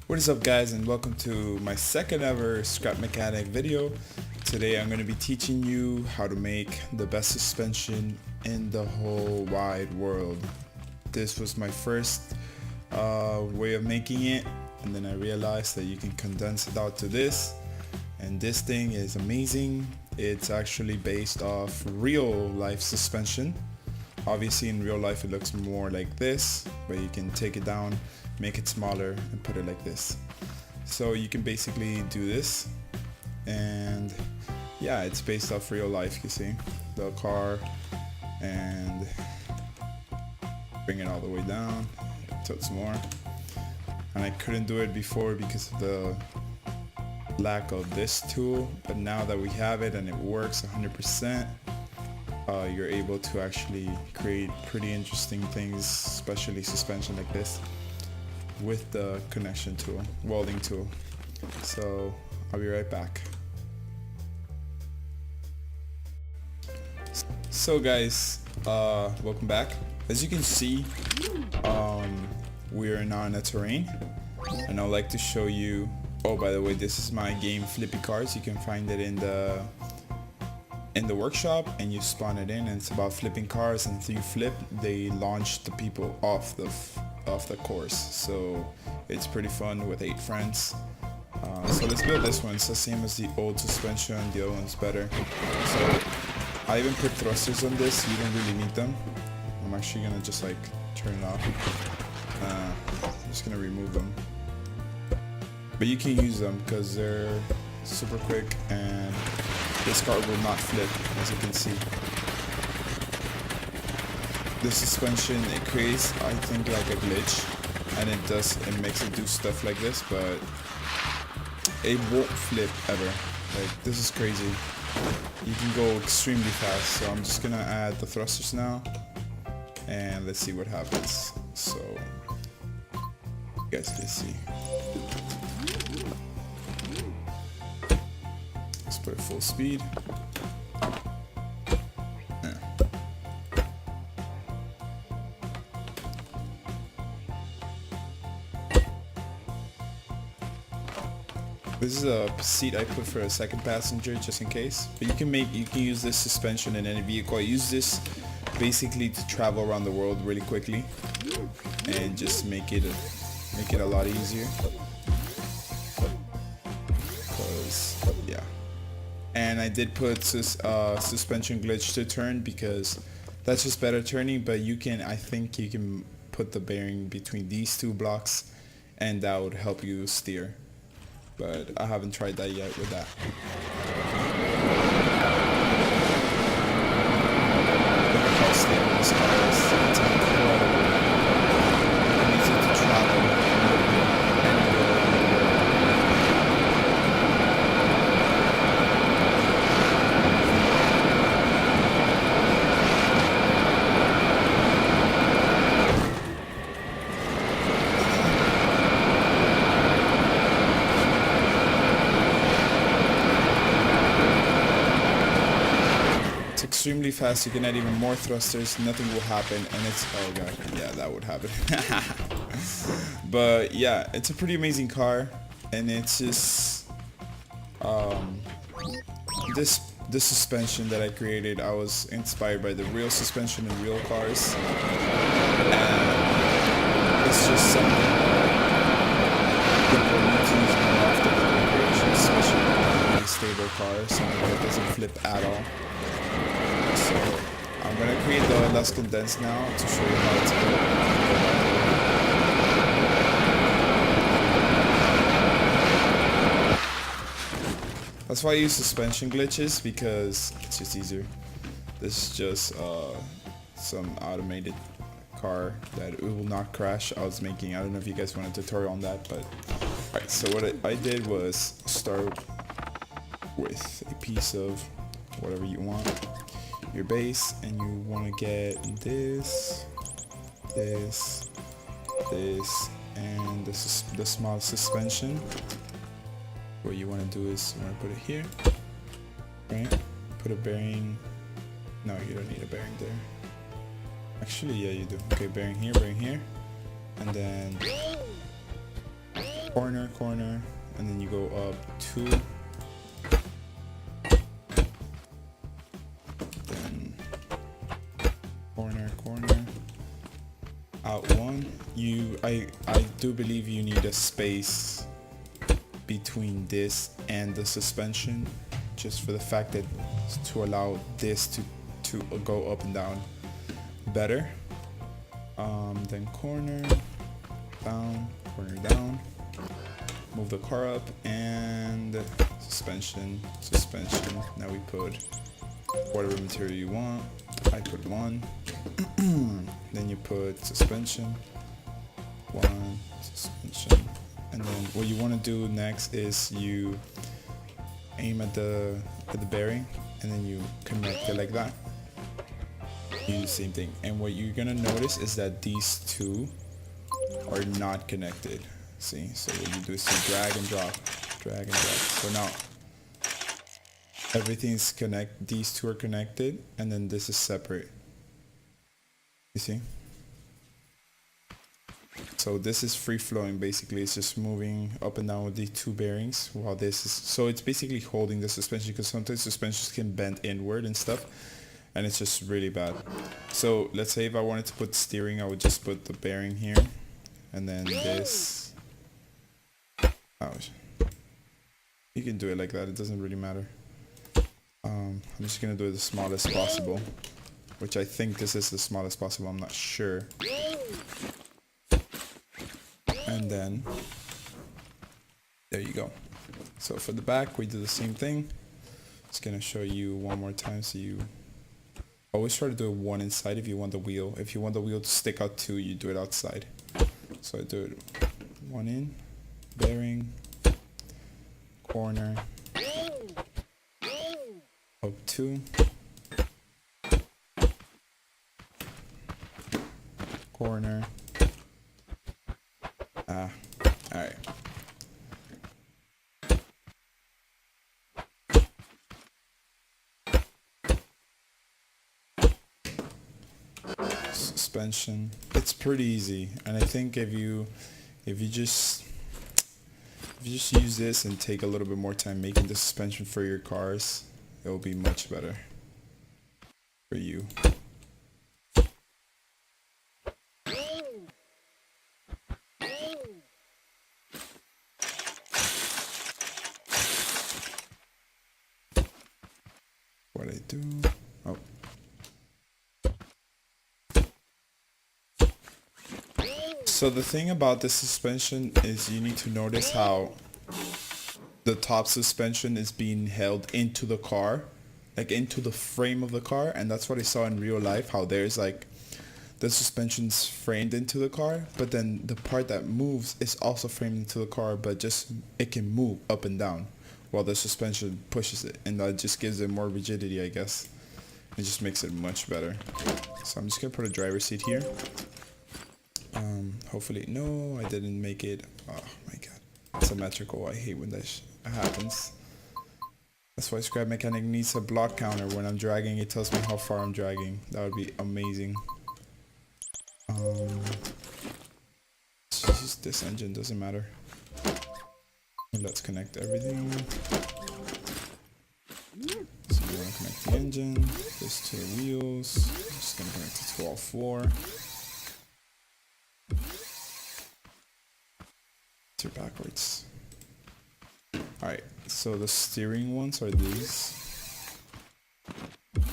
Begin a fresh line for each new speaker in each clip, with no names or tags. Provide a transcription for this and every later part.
What is up guys, and welcome to my second ever scrap mechanic video. Today I'm going to be teaching you how to make the best suspension in the whole wide world. This was my first way of making it, and then I realized that you can condense it out to this, and this thing is amazing. It's actually based off real life suspension. Obviously in real life it looks more like this, but you can take it down, make it smaller, and put it like this. So you can basically do this, and yeah, it's based off real life. You see the car, and bring it all the way down, tilts more. And I couldn't do it before because of the lack of this tool, but now that we have it and it works 100%, you're able to actually create pretty interesting things, especially suspension like this, with the connection tool, welding tool. So I'll be right back. So guys, welcome back. As you can see, we are now in a terrain, and I'd like to show you. Oh, by the way, this is my game Flippy Cars. You can find it in the workshop, and you spawn it in, and it's about flipping cars, and if you flip, they launch the people off the course. So it's pretty fun with 8 friends. So let's build this one. It's the same as the old suspension, the other one's better. So I even put thrusters on this. You don't really need them. I'm actually gonna just like turn it off. I'm just gonna remove them, but you can use them because they're super quick, and this car will not flip, as you can see. The suspension, it creates, I think, like a glitch, and it makes it do stuff like this, but it won't flip ever. Like, this is crazy. You can go extremely fast. So I'm just gonna add the thrusters now, and let's see what happens. So you guys can see. Let's put it full speed. This is a seat I put for a second passenger just in case. But you can use this suspension in any vehicle. I use this basically to travel around the world really quickly and just make it a lot easier. Yeah. And I did put suspension glitch to turn because that's just better turning, but I think you can put the bearing between these two blocks, and that would help you steer. But I haven't tried that yet with that. Look at how stable this car is. It's incredible. It needs it to travel anywhere. Extremely fast. You can add even more thrusters, nothing will happen, and it's, oh god, yeah, that would happen. But yeah, it's a pretty amazing car, and it's just this suspension that I created, I was inspired by the real suspension in real cars, and it's just something people need to use more often in recreation, especially in really stable cars, something that doesn't flip at all. So I'm gonna create the less condensed now to show you how it's built. That's why I use suspension glitches, because it's just easier. This is just some automated car that it will not crash. I was making, I don't know if you guys want a tutorial on that, but alright. So what I did was start with a piece of whatever you want, your base, and you want to get this, and this is the small suspension. What you want to do is you want to put it here, right? Put a bearing. No, you don't need a bearing there. Actually, yeah, you do. Okay, bearing here, and then corner, corner, and then you go up 2, then corner, corner, out 1. I do believe you need a space between this and the suspension, just for the fact that to allow this to go up and down better. Then corner, down, corner, down, move the car up, and suspension, suspension. Now we put whatever material you want. I put 1. Then you put suspension, 1, suspension. And then what you want to do next is you aim at the bearing, and then you connect it like that. You do the same thing. And what you're gonna notice is that these two are not connected. See? So what you do is you drag and drop, drag and drop. So now everything's connect. These two are connected, and then this is separate. You see? So this is free flowing. Basically, it's just moving up and down with the two bearings, while this is, so it's basically holding the suspension, because sometimes suspensions can bend inward and stuff, and it's just really bad. So let's say if I wanted to put steering, I would just put the bearing here, and then this. Ouch. You can do it like that, it doesn't really matter. I'm just gonna do it the smallest possible, which I think this is the smallest possible, I'm not sure. And then there you go. So for the back we do the same thing. Just gonna show you one more time. So you always try to do one inside if you want the wheel. If you want the wheel to stick out too, you do it outside. So I do it one in, bearing, corner, up 2, corner. Alright. Suspension. It's pretty easy, and I think if you just use this and take a little bit more time making the suspension for your cars, it will be much better for you. What I do, oh. So the thing about the suspension is you need to notice how the top suspension is being held into the car, like into the frame of the car, and that's what I saw in real life, how there's like the suspension's framed into the car, but then the part that moves is also framed into the car, but just it can move up and down while the suspension pushes it, and that just gives it more rigidity, I guess. It just makes it much better. So I'm just gonna put a driver's seat here. Hopefully, no, I didn't make it. Oh my god, symmetrical. I hate when that happens. That's why Scrap Mechanic needs a block counter. When I'm dragging, it tells me how far I'm dragging. That would be amazing. Just this engine, doesn't matter. Let's connect everything. So we're gonna connect the engine, this to the wheels. I'm just gonna connect it to all 4. To backwards. Alright, so the steering ones are these.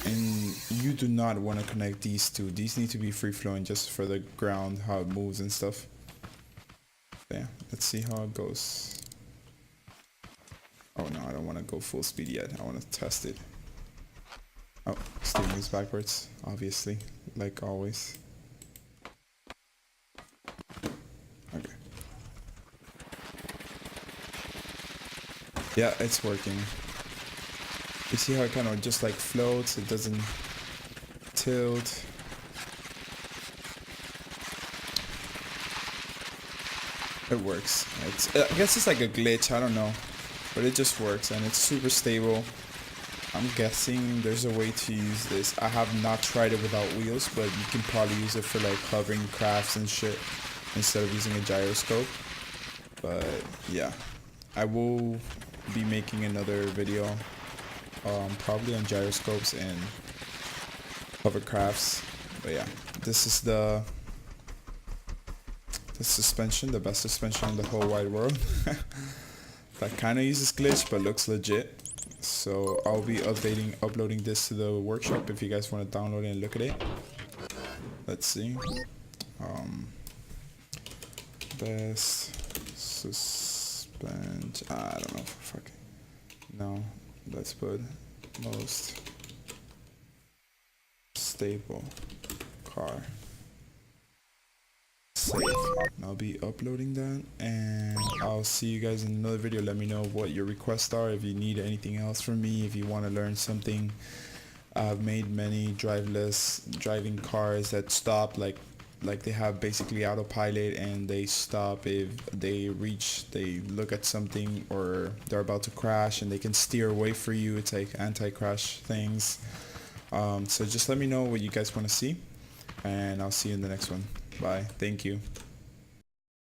And you do not want to connect these two. These need to be free flowing just for the ground, how it moves and stuff. Yeah, let's see how it goes. Oh no, I don't want to go full speed yet. I want to test it. Oh, steering is backwards, obviously, like always. Okay. Yeah, it's working. You see how it kind of just like floats, it doesn't tilt. It works. I guess it's like a glitch, I don't know. But it just works and it's super stable. I'm guessing there's a way to use this. I have not tried it without wheels, but you can probably use it for like hovering crafts and shit instead of using a gyroscope. But yeah, I will be making another video, probably on gyroscopes and hovercrafts. But yeah, this is the suspension, the best suspension in the whole wide world. That kind of uses glitch but looks legit. So I'll be uploading this to the workshop if you guys want to download it and look at it. Let's see. Best suspension. I don't know. Fuck. No. Let's put most stable car. Save. I'll be uploading that, and I'll see you guys in another video. Let me know what your requests are, if you need anything else from me, if you want to learn something. I've made many driving cars that stop, like they have basically autopilot, and they stop if they look at something or they're about to crash, and they can steer away for you. It's like anti-crash things. So just let me know what you guys want to see, and I'll see you in the next one. Bye. Thank you.